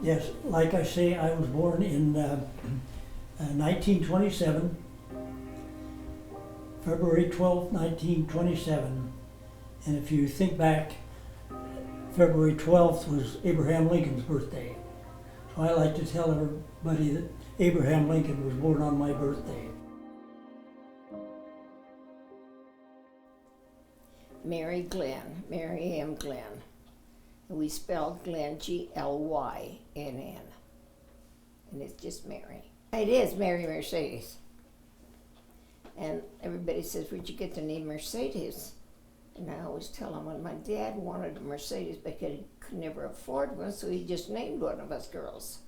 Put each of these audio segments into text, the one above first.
Yes, like I say, I was born in 1927, February 12th, 1927. And if you think back, February 12th was Abraham Lincoln's birthday. So I like to tell everybody that Abraham Lincoln was born on my birthday. Mary Glenn, Mary M. Glenn. We spelled Glenn Glynn, and it's just Mary. It is Mary Mercedes. And everybody says, where'd you get the name Mercedes? And I always tell them, well, my dad wanted a Mercedes because he could never afford one, so he just named one of us girls.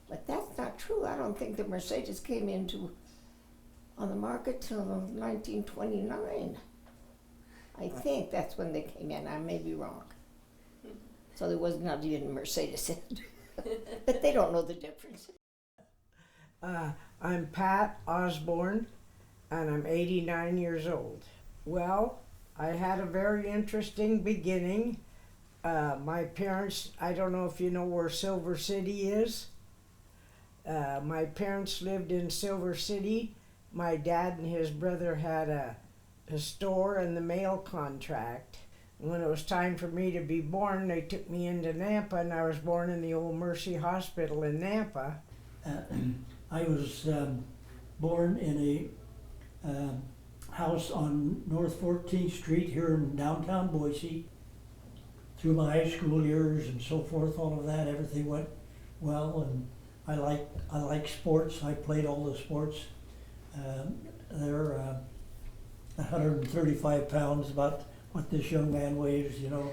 But that's not true. I don't think the Mercedes came on the market till 1929. I think that's when they came in. I may be wrong. So there was not even a Mercedes in it. But they don't know the difference. I'm Pat Osborne, and I'm 89 years old. Well, I had a very interesting beginning. My parents, I don't know if you know where Silver City is. My parents lived in Silver City. My dad and his brother had a store and the mail contract. When it was time for me to be born, they took me into Nampa, and I was born in the old Mercy Hospital in Nampa. I was born in a house on North 14th Street here in downtown Boise. Through my high school years and so forth, all of that, everything went well, and I like sports. I played all the sports. They're 135 pounds, about what this young man weighs, you know.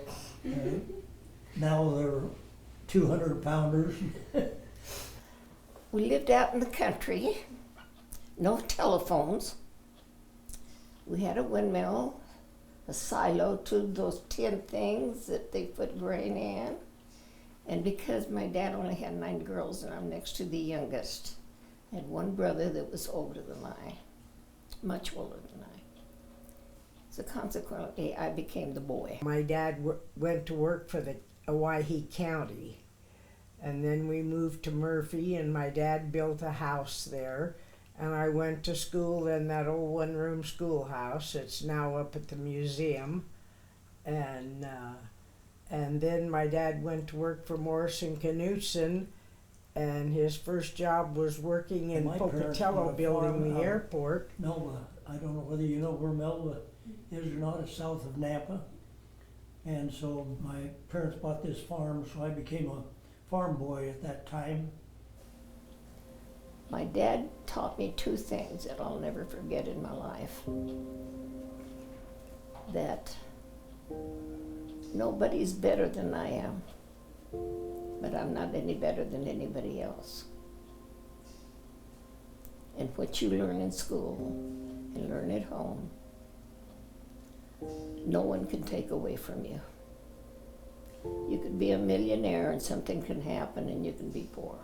Now they're 200 pounders. We lived out in the country, no telephones. We had a windmill, a silo, two of those tin things that they put grain in. And because my dad only had 9 girls and I'm next to the youngest, I had one brother that was older than I, much older than I. So consequently, I became the boy. My dad went to work for the Owyhee County, and then we moved to Murphy, and my dad built a house there, and I went to school in that old one-room schoolhouse. It's now up at the museum, and then my dad went to work for Morrison Knutson, and his first job was working in Pocatello, building the airport. Melba, I don't know whether you know where Melba is or not. It's south of Nampa. And so my parents bought this farm, so I became a farm boy at that time. My dad taught me 2 things that I'll never forget in my life. That nobody's better than I am, but I'm not any better than anybody else. And what you learn in school and learn at home, no one can take away from you. You could be a millionaire and something can happen and you can be poor.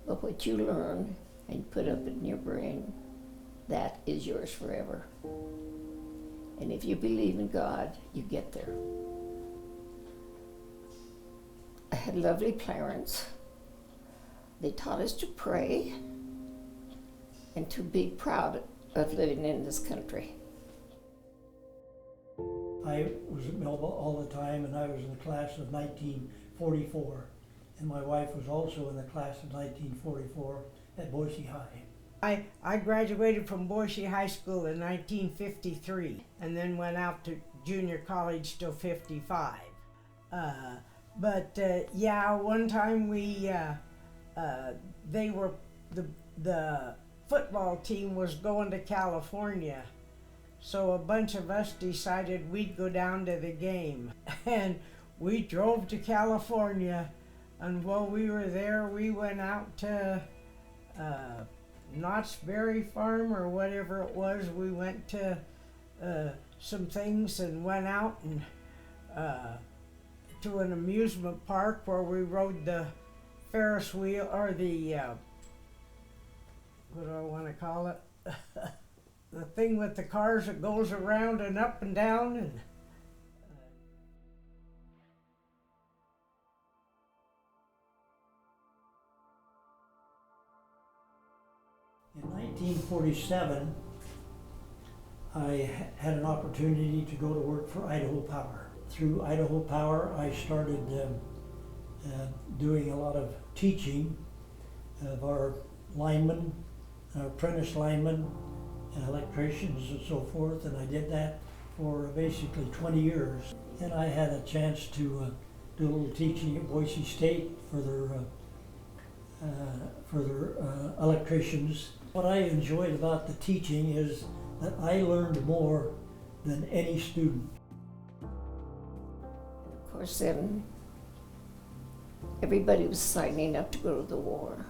But what you learn and put up in your brain, that is yours forever. And if you believe in God, you get there. I had lovely parents. They taught us to pray and to be proud of living in this country. I was at Melba all the time, and I was in the class of 1944. And my wife was also in the class of 1944 at Boise High. I graduated from Boise High School in 1953 and then went out to junior college till 55. Yeah, one time the football team was going to California. So a bunch of us decided we'd go down to the game. And we drove to California, and while we were there, we went out to Knott's Berry Farm or whatever it was. We went to some things and went out and to an amusement park where we rode the Ferris wheel, or the, what do I want to call it? The thing with the cars that goes around and up and down. And 1947, I had an opportunity to go to work for Idaho Power. Through Idaho Power, I started doing a lot of teaching of our linemen, our apprentice linemen, and electricians and so forth, and I did that for basically 20 years. And I had a chance to do a little teaching at Boise State for their electricians. What I enjoyed about the teaching is that I learned more than any student. Of course, then everybody was signing up to go to the war.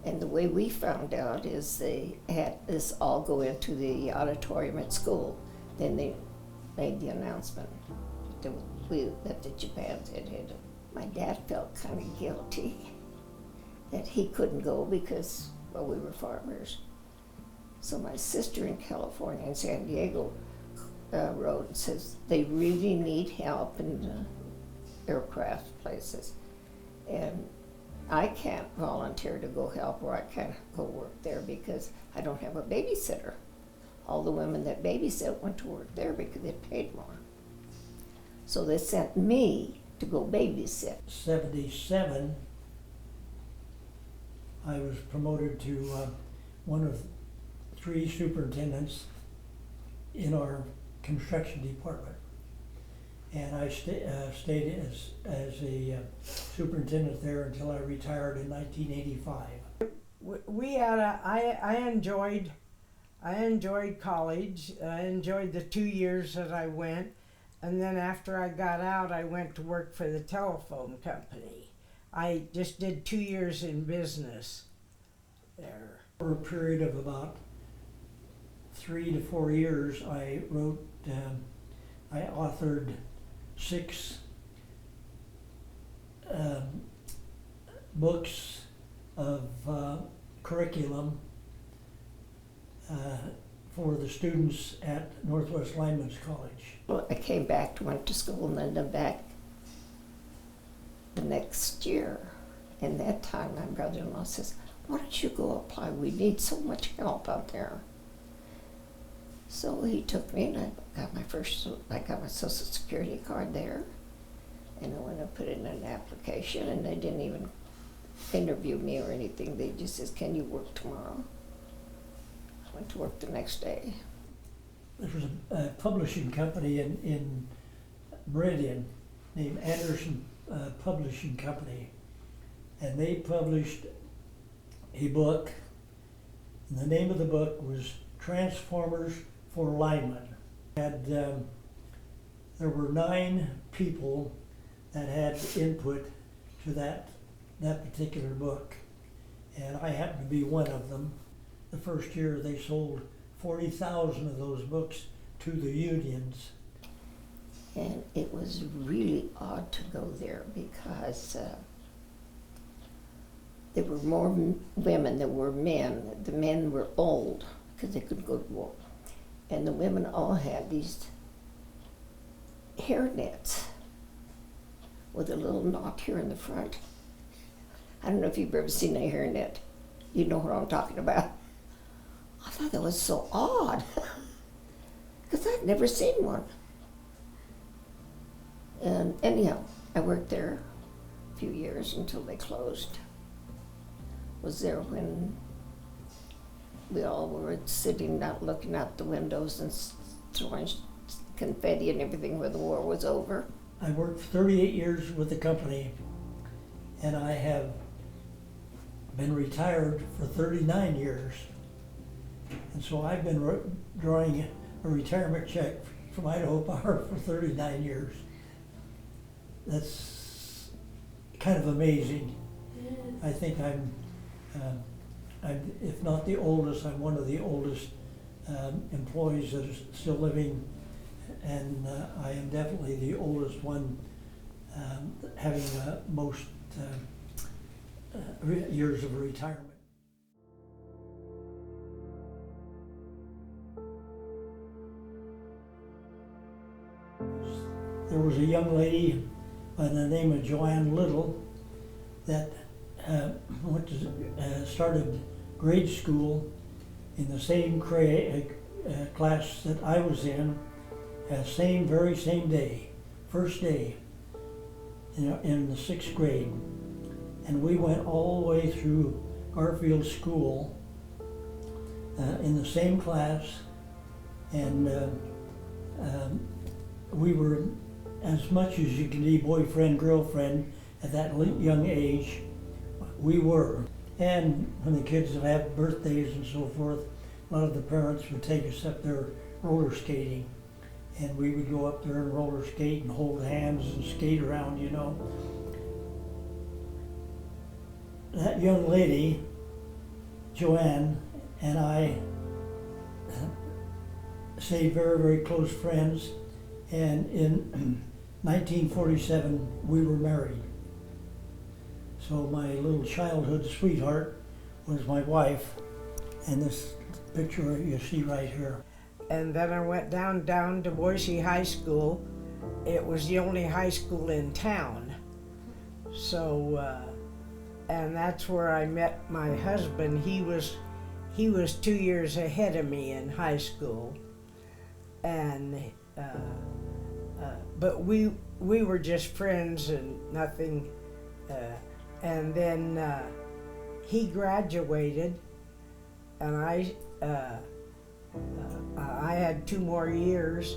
And the way we found out is they had us all go into the auditorium at school. Then they made the announcement that the Japans had hit it. My dad felt kind of guilty that he couldn't go because, well, we were farmers. So my sister in California, in San Diego, wrote and says they really need help in aircraft places. And I can't volunteer to go help, or I can't go work there because I don't have a babysitter. All the women that babysit went to work there because they paid more. So they sent me to go babysit. 77, I was promoted to one of 3 superintendents in our construction department. And I stayed as a superintendent there until I retired in 1985. We had I enjoyed college. I enjoyed the 2 years that I went, and then after I got out, I went to work for the telephone company. I just did 2 years in business there. For a period of about 3 to 4 years, I authored 6 books of curriculum for the students at Northwest Lineman's College. Well, I came back, went to school, and then back the next year. And that time, my brother-in-law says, "Why don't you go apply? We need so much help out there." So he took me, and I got my Social Security card there. And I went and put in an application, and they didn't even interview me or anything. They just said, "Can you work tomorrow?" I went to work the next day. There was a publishing company in Meridian named Anderson Publishing Company, and they published a book, and the name of the book was Transformers for Linemen. There were 9 people that had input to that particular book, and I happened to be one of them. The first year they sold 40,000 of those books to the unions. And it was really odd to go there because there were more women than were men. The men were old because they couldn't go to war. And the women all had these hair nets with a little knot here in the front. I don't know if you've ever seen a hair net. You know what I'm talking about. I thought that was so odd because I'd never seen one. And anyhow, I worked there a few years until they closed. Was there when we all were sitting out looking out the windows and throwing confetti and everything when the war was over. I worked 38 years with the company, and I have been retired for 39 years. And so I've been drawing a retirement check from Idaho Power for 39 years. That's kind of amazing. I think I'm if not the oldest, I'm one of the oldest employees that is still living, and I am definitely the oldest one having most years of retirement. There was a young lady by the name of Joanne Little that started grade school in the same class that I was in, very same day, first day, in the 6th grade. And we went all the way through Garfield School in the same class, and we were as much as you can be boyfriend, girlfriend at that young age. We were. And when the kids would have birthdays and so forth, a lot of the parents would take us up there roller skating. And we would go up there and roller skate and hold hands and skate around, you know. That young lady, Joanne, and I stayed very, very close friends. And in 1947, we were married. So my little childhood sweetheart was my wife, and this picture you see right here. And then I went down to Boise High School. It was the only high school in town. So, and that's where I met my husband. He was 2 years ahead of me in high school, and but we were just friends and nothing. And then he graduated, and I had 2 more years,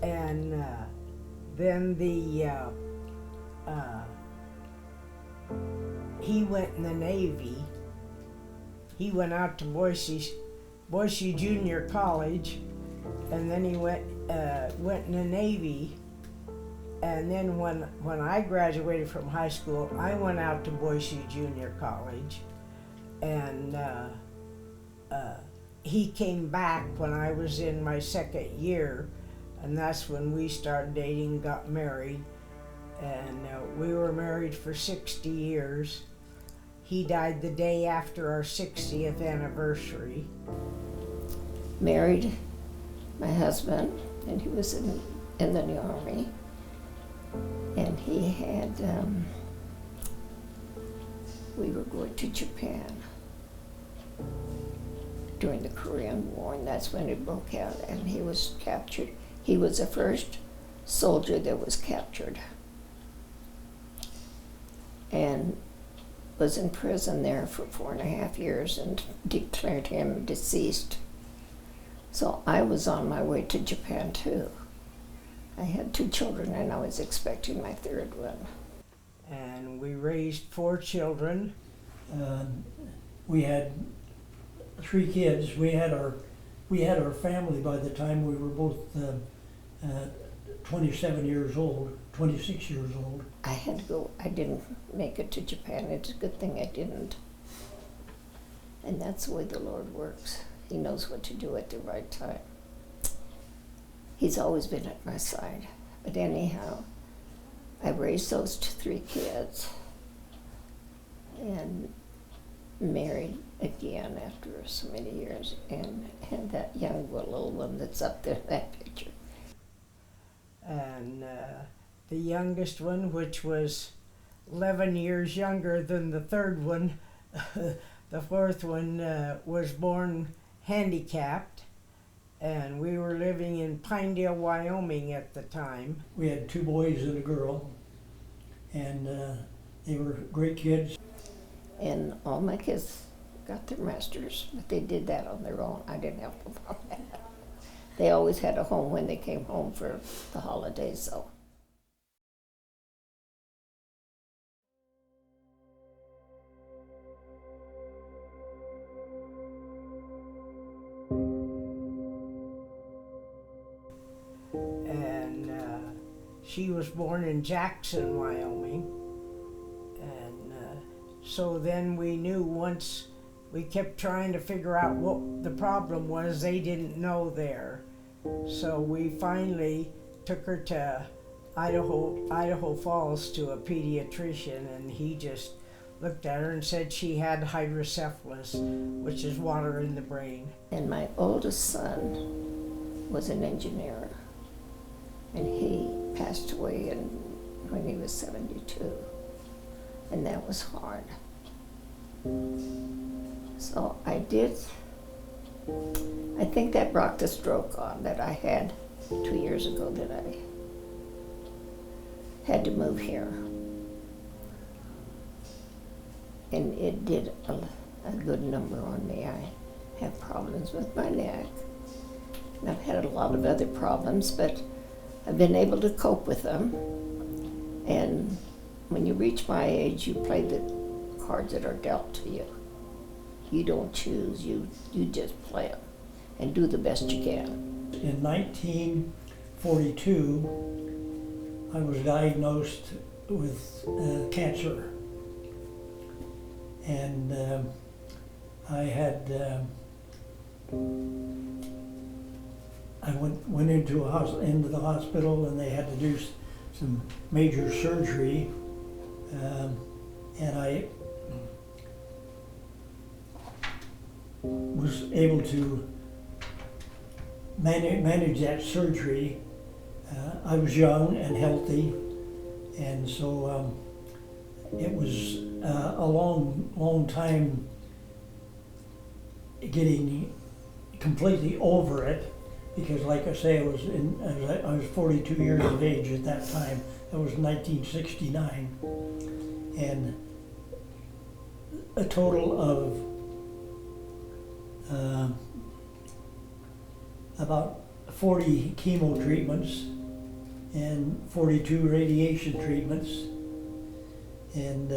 and then he went in the Navy. He went out to Boise Junior College, and then he went in the Navy. And then when I graduated from high school, I went out to Boise Junior College, and he came back when I was in my 2nd year, and that's when we started dating, got married, and we were married for 60 years. He died the day after our 60th anniversary. Married my husband, and he was in the Army. And he had, we were going to Japan during the Korean War, and that's when it broke out, and he was captured. He was the first soldier that was captured and was in prison there for 4.5 years and declared him deceased. So I was on my way to Japan too. I had 2 children, and I was expecting my 3rd one. And we raised 4 children. We had 3 kids. We had our family by the time we were both 27 years old, 26 years old. I had to go. I didn't make it to Japan. It's a good thing I didn't. And that's the way the Lord works. He knows what to do at the right time. He's always been at my side. But anyhow, I raised those 3 kids and married again after so many years, and had that young little one that's up there in that picture. And the youngest one, which was 11 years younger than the 3rd one, the 4th one was born handicapped. And we were living in Pinedale, Wyoming at the time. We had 2 boys and a girl, and they were great kids. And all my kids got their masters, but they did that on their own. I didn't help them on that. They always had a home when they came home for the holidays, though. And she was born in Jackson, Wyoming. And so then we knew, once we kept trying to figure out what the problem was, they didn't know there. So we finally took her to Idaho Falls to a pediatrician, and he just looked at her and said she had hydrocephalus, which is water in the brain. And my oldest son was an engineer, and he passed away when he was 72, and that was hard. So I did. I think that brought the stroke on that I had 2 years ago that I had to move here. And it did a good number on me. I have problems with my neck. And I've had a lot of other problems, but I've been able to cope with them. And when you reach my age, you play the cards that are dealt to you. You don't choose, you just play them and do the best you can. In 1942, I was diagnosed with cancer. And I had, I went into the hospital, and they had to do some major surgery, and I was able to manage that surgery. I was young and healthy, and so it was a long time getting completely over it, because, like I say, I was 42 years of age at that time. That was 1969, and a total of about 40 chemo treatments and 42 radiation treatments. And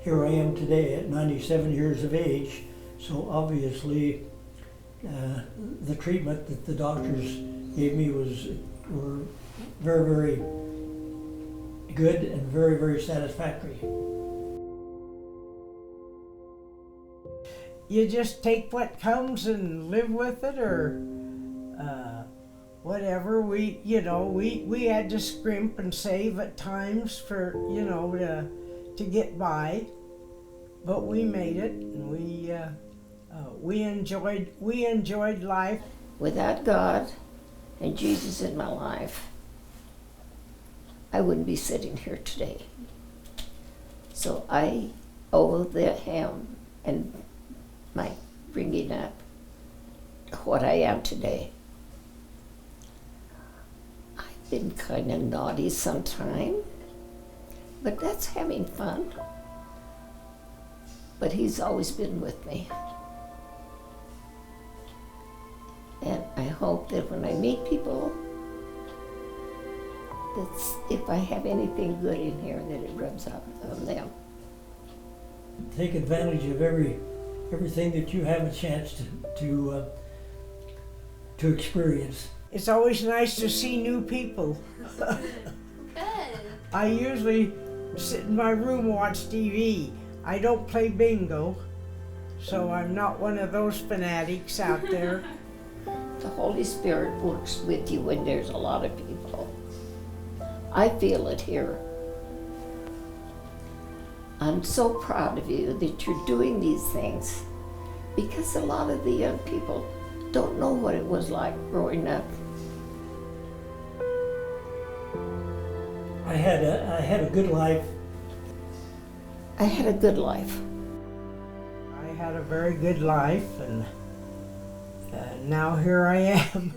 here I am today at 97 years of age. So obviously the treatment that the doctors gave me were very, very good and very, very satisfactory. You just take what comes and live with it, or whatever. We had to scrimp and save at times for, to get by, but we made it, and we enjoyed life. Without God and Jesus in my life, I wouldn't be sitting here today. So I owe him and my bringing up what I am today. I've been kind of naughty sometime, but that's having fun. But he's always been with me. And I hope that when I meet people, if I have anything good in here, that it rubs off on them. Take advantage of everything that you have a chance to experience. It's always nice to see new people. Good. I usually sit in my room and watch TV. I don't play bingo, so I'm not one of those fanatics out there. The Holy Spirit works with you when there's a lot of people. I feel it here. I'm so proud of you that you're doing these things, because a lot of the young people don't know what it was like growing up. I had a good life. I had a good life. I had a very good life, and now here I am.